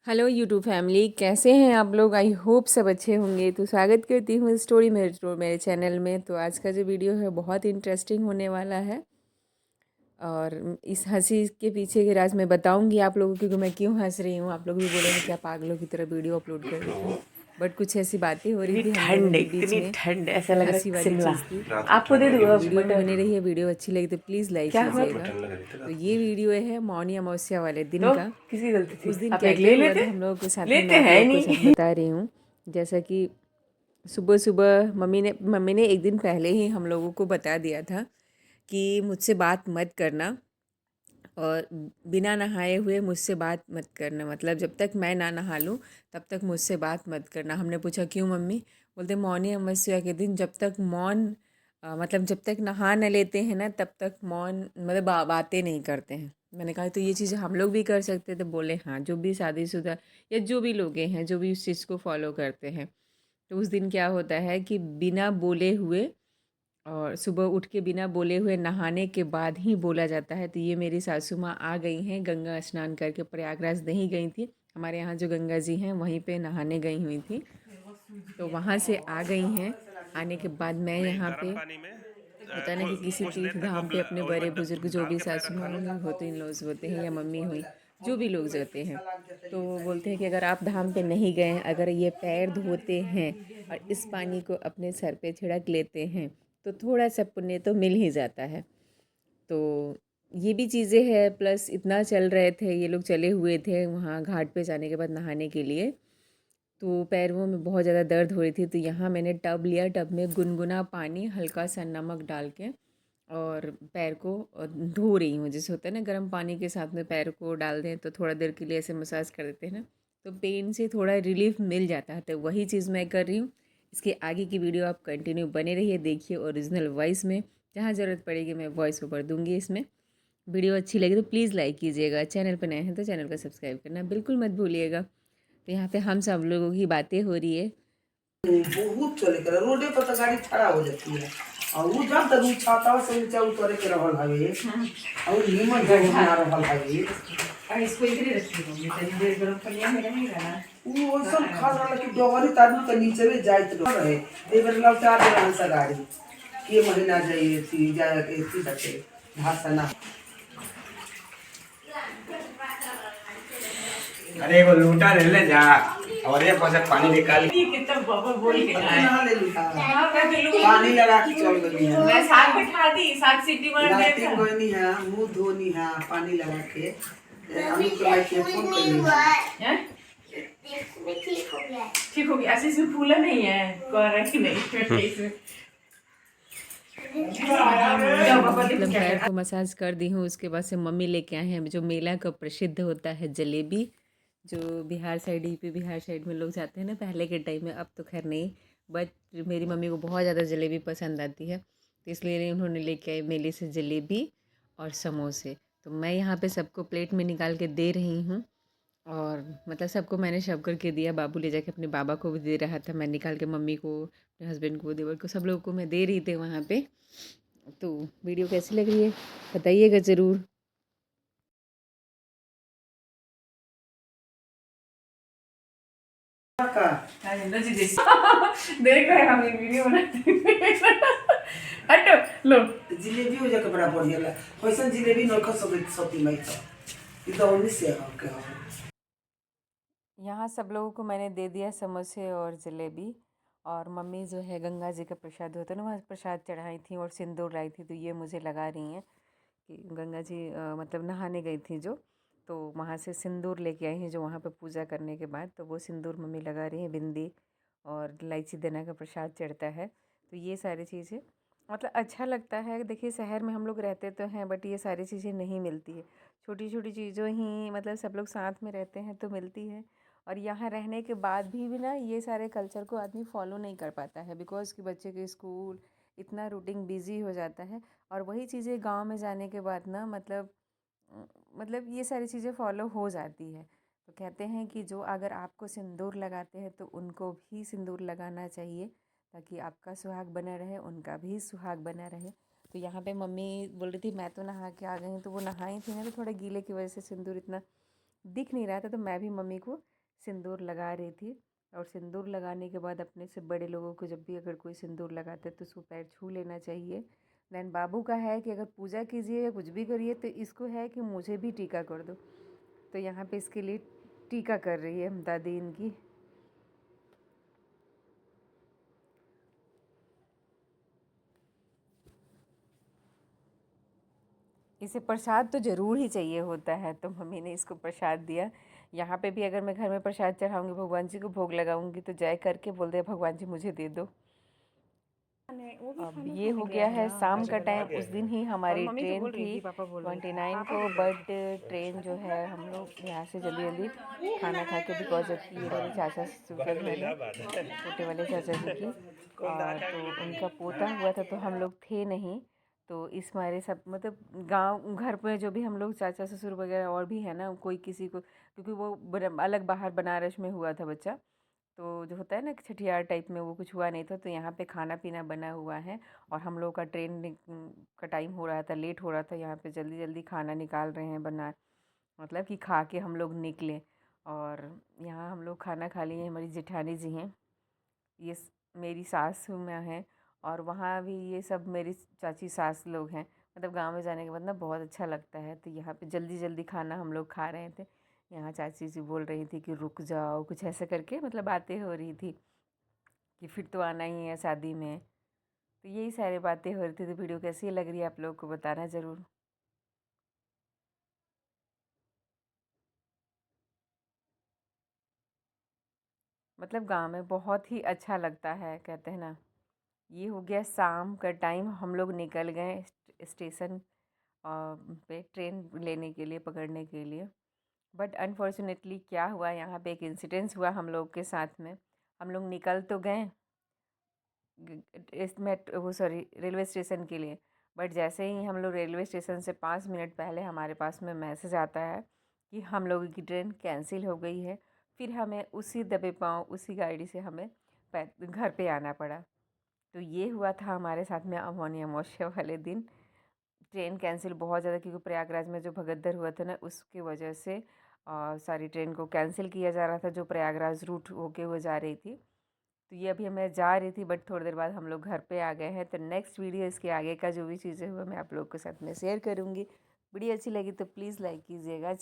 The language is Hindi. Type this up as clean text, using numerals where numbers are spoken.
हेलो यूट्यूब फैमिली, कैसे हैं आप लोग। आई होप सब अच्छे होंगे। तो स्वागत करती हूँ स्टोरी मेरे चैनल में। तो आज का जो वीडियो है बहुत इंटरेस्टिंग होने वाला है और इस हंसी के पीछे के राज मैं बताऊंगी आप लोगों को कि मैं क्यों हंस रही हूँ। आप लोग भी बोलेंगे क्या पागलों की तरह वीडियो अपलोड कर देती हूँ, बट कुछ ऐसी बातें हो रही इतनी थी हम लोगों ठंड के बीच इतनी में, ठंड ऐसा लग रहा हंसी है वाली शिमला। चीज़ थी। आपको दे तो दूँ वीडियो में बटर? बने रहिए। वीडियो अच्छी लगी तो प्लीज़ लाइक क्या हुआ? कीजिएगा। तो ये वीडियो है मौनी अमावस्या वाले दिन तो का। किसकी गलती उस थी? दिन आप क्या एक क्या ले हुआ लेते। था हम लोगों के साथ में, लेते मैं आप हैं लोगों को सब नहीं। बता रही हूँ। जैसा कि सुबह सुबह मम्मी ने एक दिन पहले ही हम लोगों को बता दिया था कि मुझसे बात मत करना और बिना नहाए हुए मुझसे बात मत करना, मतलब जब तक मैं ना नहा लूँ तब तक मुझसे बात मत करना। हमने पूछा क्यों मम्मी? बोलते मौनी अमावस्या के दिन जब तक मौन मतलब जब तक नहा न लेते हैं ना तब तक मौन मतलब बातें नहीं करते हैं। मैंने कहा तो ये चीज़ हम लोग भी कर सकते थे। बोले हाँ, जो भी शादीशुदा या जो भी लोग हैं जो भी इस चीज़ को फॉलो करते हैं। तो उस दिन क्या होता है कि बिना बोले हुए और सुबह उठ के बिना बोले हुए नहाने के बाद ही बोला जाता है। तो ये मेरी सासू माँ आ गई हैं गंगा स्नान करके। प्रयागराज नहीं गई थी, हमारे यहाँ जो गंगा जी हैं वहीं पे नहाने गई हुई थी। तो वहाँ से आ गई हैं। आने के बाद मैं यहाँ पे होता है ना कि किसी तीर्थ धाम पे अपने बड़े बुजुर्ग जो भी सासू माँ होते इन लॉज होते हैं या मम्मी हुई जो भी लोग जाते हैं, तो वो बोलते हैं कि अगर आप धाम पे नहीं गए, अगर ये पैर धोते हैं और इस पानी को अपने सर पे छिड़क लेते हैं तो थोड़ा सा पुण्य तो मिल ही जाता है। तो ये भी चीज़ें हैं। प्लस इतना चल रहे थे, ये लोग चले हुए थे वहाँ घाट पे जाने के बाद नहाने के लिए। तो पैरों में बहुत ज़्यादा दर्द हो रही थी। तो यहाँ मैंने टब लिया, टब में गुनगुना पानी हल्का सा नमक डाल के और पैर को धो रही हूँ। जैसे होता है ना गर्म पानी के साथ में पैर को डाल दें तो थोड़ा देर के लिए ऐसे मसाज कर देते हैं ना, तो पेन से थोड़ा रिलीफ मिल जाता है। तो वही चीज़ मैं कर रही हूँ। इसके आगे की वीडियो आप कंटिन्यू बने रहिए, देखिए ओरिजिनल वॉइस में। जहाँ ज़रूरत पड़ेगी मैं वॉइस ओवर दूँगी इसमें। वीडियो अच्छी लगी तो प्लीज़ लाइक कीजिएगा। चैनल पर नए हैं तो चैनल को सब्सक्राइब करना बिल्कुल मत भूलिएगा। तो यहाँ पे हम सब लोगों की बातें हो रही है। बहुत चले कर रोडे पर तो गाड़ी खड़ा हो जाती है और वो जब तक छाता से नीचे उतरे के रहल हवे और नीमन जगह बना रहल हवे और इसको इधर रखी होगी तनी देर गरम पनिया में रहेगा ना। वो सब खा रहा कि डोगरी तादू के नीचे में जाइत रहे ए बेर लौटा दे रहल सा गाड़ी के महीना जाई थी जाए के थी बचे भाषा। अरे वो लूटा ले ले जा और ये पैसा पानी निकाल। ये कितना बबल बोल के ना है। नहा ले लूटा हां मैं बिल्कुल पानी लगा के चल गई है। मैं साग बिठा दी, साग सीटी मार लाती देता। कोई नहीं है, मुंह धोनी है पानी लगा के अभी तो लाइक फोन कर ली हैं? ठीक हो गया। ऐसे इसमें फूला नहीं है, कर रहा कि नहीं इसमें। मतलब पैर को मसाज कर दी हूँ। उसके बाद से मम्मी लेके आए हैं जो मेला का प्रसिद्ध होता है जलेबी, जो Bihar side, UP Bihar side में लोग जाते हैं ना पहले के टाइम में, अब तो खैर नहीं। बट मेरी मम्मी को बहुत ज़्यादा जलेबी पसंद आती है तो इसलिए उन्होंने लेके आए मेले से जलेबी और समोसे। तो मैं यहाँ पे सबको प्लेट में निकाल के दे रही हूँ और मतलब सबको मैंने शव करके दिया। बाबू ले जाके अपने बाबा को भी दे रहा था, मैं निकाल के मम्मी को, अपने हस्बैंड को, देवर को, सब लोगों को मैं दे रही थी वहाँ पे। तो वीडियो कैसी लग रही है बताइएगा ज़रूर। का राजेंद्र जी देख रहे हैं हम ये वीडियो बनाते हैं। हटो लो जिलेबी हो जाके बड़ा बढ़िया ला कैसन जिलेबी नखा सती मई तो ई तो उन्नीस से हम के हम यहाँ सब लोगों को मैंने दे दिया समोसे और जलेबी। और मम्मी जो है गंगा जी का प्रसाद होता है ना, वहाँ प्रसाद चढ़ाई थी और सिंदूर लाई थी। तो ये मुझे लगा रही हैं कि गंगा जी मतलब नहाने गई थी जो, तो वहाँ से सिंदूर लेके आई हैं जो वहाँ पे पूजा करने के बाद। तो वो सिंदूर मम्मी लगा रही हैं। बिंदी और इलायची देना का प्रसाद चढ़ता है। तो ये सारी चीज़ें मतलब अच्छा लगता है। देखिए शहर में हम लोग रहते तो हैं बट ये सारी चीज़ें नहीं मिलती है। छोटी छोटी चीज़ों ही मतलब सब लोग साथ में रहते हैं तो मिलती है। और यहाँ रहने के बाद भी ना ये सारे कल्चर को आदमी फॉलो नहीं कर पाता है, बिकॉज़ कि बच्चे के स्कूल इतना रूटीन बिजी हो जाता है। और वही चीज़ें गांव में जाने के बाद ना मतलब ये सारी चीज़ें फॉलो हो जाती है। तो कहते हैं कि जो अगर आपको सिंदूर लगाते हैं तो उनको भी सिंदूर लगाना चाहिए ताकि आपका सुहाग बना रहे, उनका भी सुहाग बना रहे। तो यहाँ पे मम्मी बोल रही थी मैं तो नहा के आ गई हूँ, तो वो नहाई थी ना तो थोड़ा गीले की वजह से सिंदूर इतना दिख नहीं रहा था। तो मैं भी मम्मी को सिंदूर लगा रही थी। और सिंदूर लगाने के बाद अपने से बड़े लोगों को जब भी अगर कोई सिंदूर लगाता है तो उसको पैर छू लेना चाहिए। देन बाबू का है कि अगर पूजा कीजिए या कुछ भी करिए तो इसको है कि मुझे भी टीका कर दो। तो यहाँ पे इसके लिए टीका कर रही है दादी इनकी। इसे प्रसाद तो ज़रूर ही चाहिए होता है, तो मम्मी ने इसको प्रसाद दिया। यहाँ पे भी अगर मैं घर में प्रसाद चढ़ाऊँगी, भगवान जी को भोग लगाऊंगी, तो जय करके बोल दे भगवान जी मुझे दे दो। अब ये हो गया है शाम का टाइम। उस दिन ही हमारी ट्रेन थी 29 को, बट ट्रेन जो है हम लोग यहाँ से जल्दी जल्दी खाना खा के, बिकॉज ऑफ ये मेरे चाचा ससुर का घर है, छोटे वाले चाचा जी की, तो उनका पोता हुआ था, तो हम लोग थे नहीं। तो इस मारे सब मतलब गांव घर पे जो भी हम लोग चाचा ससुर वगैरह और भी है ना, कोई किसी को, क्योंकि वो अलग बाहर बनारस में हुआ था बच्चा, तो जो होता है ना छठियार टाइप में, वो कुछ हुआ नहीं था। तो यहाँ पे खाना पीना बना हुआ है और हम लोग का ट्रेन का टाइम हो रहा था, लेट हो रहा था। यहाँ पे जल्दी जल्दी खाना निकाल रहे हैं बना, मतलब कि खा के हम लोग निकले। और यहाँ हम लोग खाना खा लिए। हमारी जेठानी जी हैं, ये मेरी सास माँ हैं, और वहाँ भी ये सब मेरी चाची सास लोग हैं। मतलब गांव में जाने के बाद ना बहुत अच्छा लगता है। तो यहाँ पे जल्दी जल्दी खाना हम लोग खा रहे थे। यहाँ चाची जी बोल रही थी कि रुक जाओ, कुछ ऐसे करके, मतलब बातें हो रही थी कि फिर तो आना ही है शादी में। तो यही सारी बातें हो रही थी। तो वीडियो कैसी लग रही है आप लोगों को बताना ज़रूर। मतलब गांव में बहुत ही अच्छा लगता है, कहते हैं ना। ये हो गया शाम का टाइम, हम लोग निकल गए स्टेशन पे ट्रेन लेने के लिए, पकड़ने के लिए। बट अनफॉर्चुनेटली क्या हुआ, यहाँ पे एक इंसिडेंस हुआ हम लोग के साथ में। हम लोग निकल तो गए इस मेट वो सॉरी रेलवे स्टेशन के लिए, बट जैसे ही हम लोग रेलवे स्टेशन से 5 मिनट पहले हमारे पास में मैसेज आता है कि हम लोगों की ट्रेन कैंसिल हो गई है। फिर हमें उसी दबे पाँव उसी गाड़ी से हमें घर पे आना पड़ा। तो ये हुआ था हमारे साथ में अमावस्या अमावस्या वाले दिन। ट्रेन कैंसिल बहुत ज़्यादा, क्योंकि प्रयागराज में जो भगदड़ हुआ था ना, उसकी वजह से सारी ट्रेन को कैंसिल किया जा रहा था जो प्रयागराज रूट होके वो जा रही थी। तो ये अभी मैं जा रही थी, बट थोड़ी देर बाद हम लोग घर पे आ गए हैं। तो नेक्स्ट वीडियो इसके आगे का जो भी चीज़ें हुआ मैं आप लोग के साथ में शेयर करूँगी। वीडियो अच्छी लगी तो प्लीज़ लाइक कीजिएगा।